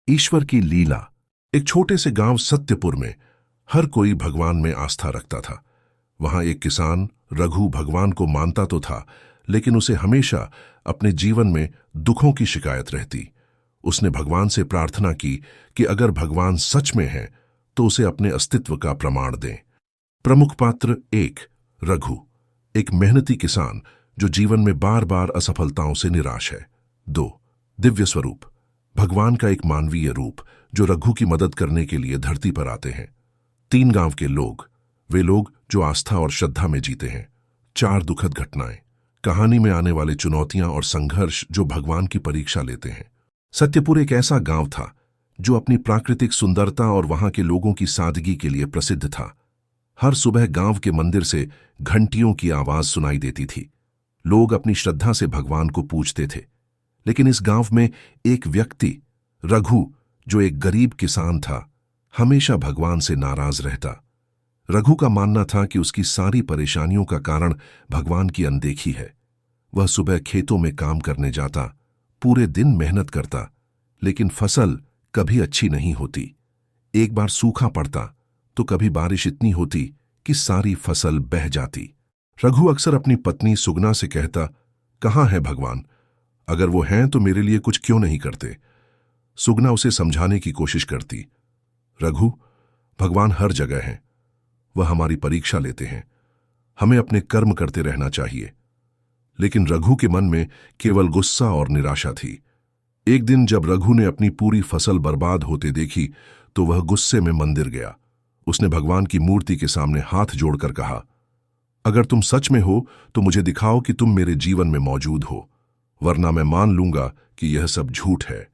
ईश्वर की लीला। एक छोटे से गांव सत्यपुर में हर कोई भगवान में आस्था रखता था। वहां एक किसान रघु भगवान को मानता तो था, लेकिन उसे हमेशा अपने जीवन में दुखों की शिकायत रहती। उसने भगवान से प्रार्थना की कि अगर भगवान सच में है तो उसे अपने अस्तित्व का प्रमाण दें। प्रमुख पात्र 1 रघु, एक मेहनती किसान जो जीवन में बार बार असफलताओं से निराश है। 2 दिव्य स्वरूप, भगवान का एक मानवीय रूप जो रघु की मदद करने के लिए धरती पर आते हैं। 3 गांव के लोग, वे लोग जो आस्था और श्रद्धा में जीते हैं। 4 दुखद घटनाएं, कहानी में आने वाले चुनौतियां और संघर्ष जो भगवान की परीक्षा लेते हैं। सत्यपुर एक ऐसा गांव था जो अपनी प्राकृतिक सुंदरता और वहां के लोगों की सादगी के लिए प्रसिद्ध था। हर सुबह गांव के मंदिर से घंटियों की आवाज सुनाई देती थी। लोग अपनी श्रद्धा से भगवान को पूजते थे। लेकिन इस गांव में एक व्यक्ति, रघु, जो एक गरीब किसान था, हमेशा भगवान से नाराज रहता। रघु का मानना था कि उसकी सारी परेशानियों का कारण भगवान की अनदेखी है। वह सुबह खेतों में काम करने जाता, पूरे दिन मेहनत करता, लेकिन फसल कभी अच्छी नहीं होती। एक बार सूखा पड़ता तो कभी बारिश इतनी होती कि सारी फसल बह जाती। रघु अक्सर अपनी पत्नी सुगना से कहता, कहाँ है भगवान? अगर वो हैं तो मेरे लिए कुछ क्यों नहीं करते? सुगना उसे समझाने की कोशिश करती, रघु, भगवान हर जगह हैं। वह हमारी परीक्षा लेते हैं। हमें अपने कर्म करते रहना चाहिए। लेकिन रघु के मन में केवल गुस्सा और निराशा थी। एक दिन जब रघु ने अपनी पूरी फसल बर्बाद होते देखी तो वह गुस्से में मंदिर गया। उसने भगवान की मूर्ति के सामने हाथ जोड़कर कहा, अगर तुम सच में हो तो मुझे दिखाओ कि तुम मेरे जीवन में मौजूद हो, वरना मैं मान लूंगा कि यह सब झूठ है।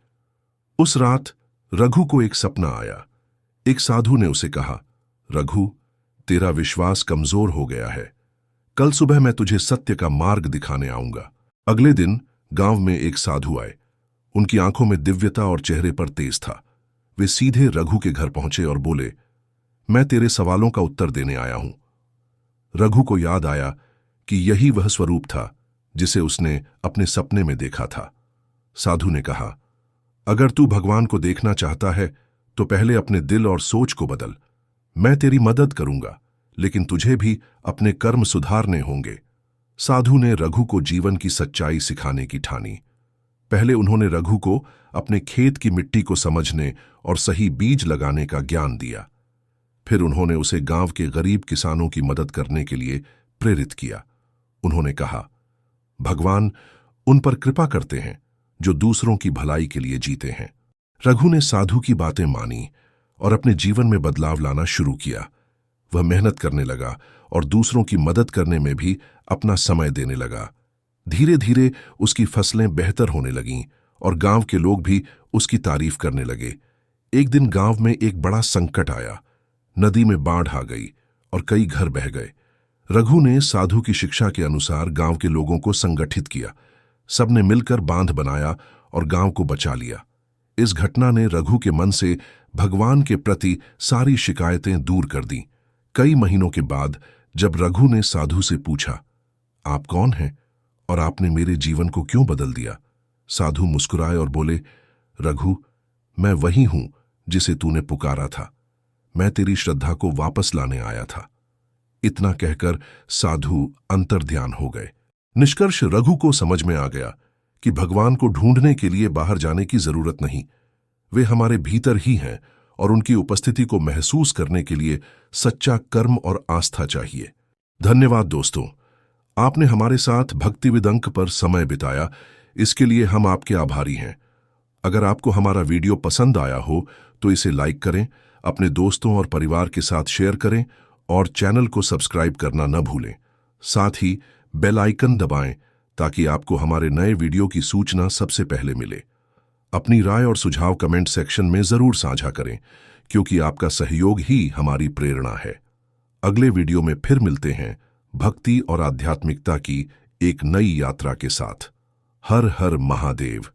उस रात रघु को एक सपना आया। एक साधु ने उसे कहा, रघु, तेरा विश्वास कमजोर हो गया है। कल सुबह मैं तुझे सत्य का मार्ग दिखाने आऊंगा। अगले दिन गांव में एक साधु आए। उनकी आंखों में दिव्यता और चेहरे पर तेज था। वे सीधे रघु के घर पहुंचे और बोले, मैं तेरे सवालों का उत्तर देने आया हूं। रघु को याद आया कि यही वह स्वरूप था जिसे उसने अपने सपने में देखा था। साधु ने कहा, अगर तू भगवान को देखना चाहता है तो पहले अपने दिल और सोच को बदल। मैं तेरी मदद करूंगा, लेकिन तुझे भी अपने कर्म सुधारने होंगे। साधु ने रघु को जीवन की सच्चाई सिखाने की ठानी। पहले उन्होंने रघु को अपने खेत की मिट्टी को समझने और सही बीज लगाने का ज्ञान दिया। फिर उन्होंने उसे गांव के गरीब किसानों की मदद करने के लिए प्रेरित किया। उन्होंने कहा, भगवान उन पर कृपा करते हैं जो दूसरों की भलाई के लिए जीते हैं। रघु ने साधु की बातें मानी और अपने जीवन में बदलाव लाना शुरू किया। वह मेहनत करने लगा और दूसरों की मदद करने में भी अपना समय देने लगा। धीरे धीरे उसकी फसलें बेहतर होने लगीं और गांव के लोग भी उसकी तारीफ करने लगे। एक दिन गांव में एक बड़ा संकट आया। नदी में बाढ़ आ गई और कई घर बह गए। रघु ने साधु की शिक्षा के अनुसार गांव के लोगों को संगठित किया। सबने मिलकर बांध बनाया और गांव को बचा लिया। इस घटना ने रघु के मन से भगवान के प्रति सारी शिकायतें दूर कर दी। कई महीनों के बाद जब रघु ने साधु से पूछा, आप कौन हैं और आपने मेरे जीवन को क्यों बदल दिया? साधु मुस्कुराए और बोले, रघु, मैं वही हूं जिसे तूने पुकारा था। मैं तेरी श्रद्धा को वापस लाने आया था। इतना कहकर साधु अंतर्ध्यान हो गए। निष्कर्ष, रघु को समझ में आ गया कि भगवान को ढूंढने के लिए बाहर जाने की जरूरत नहीं। वे हमारे भीतर ही हैं और उनकी उपस्थिति को महसूस करने के लिए सच्चा कर्म और आस्था चाहिए। धन्यवाद दोस्तों, आपने हमारे साथ भक्ति विद अंक पर समय बिताया, इसके लिए हम आपके आभारी हैं। अगर आपको हमारा वीडियो पसंद आया हो तो इसे लाइक करें, अपने दोस्तों और परिवार के साथ शेयर करें और चैनल को सब्सक्राइब करना न भूलें। साथ ही बेल आइकन दबाएं ताकि आपको हमारे नए वीडियो की सूचना सबसे पहले मिले। अपनी राय और सुझाव कमेंट सेक्शन में जरूर साझा करें, क्योंकि आपका सहयोग ही हमारी प्रेरणा है। अगले वीडियो में फिर मिलते हैं भक्ति और आध्यात्मिकता की एक नई यात्रा के साथ। हर हर महादेव।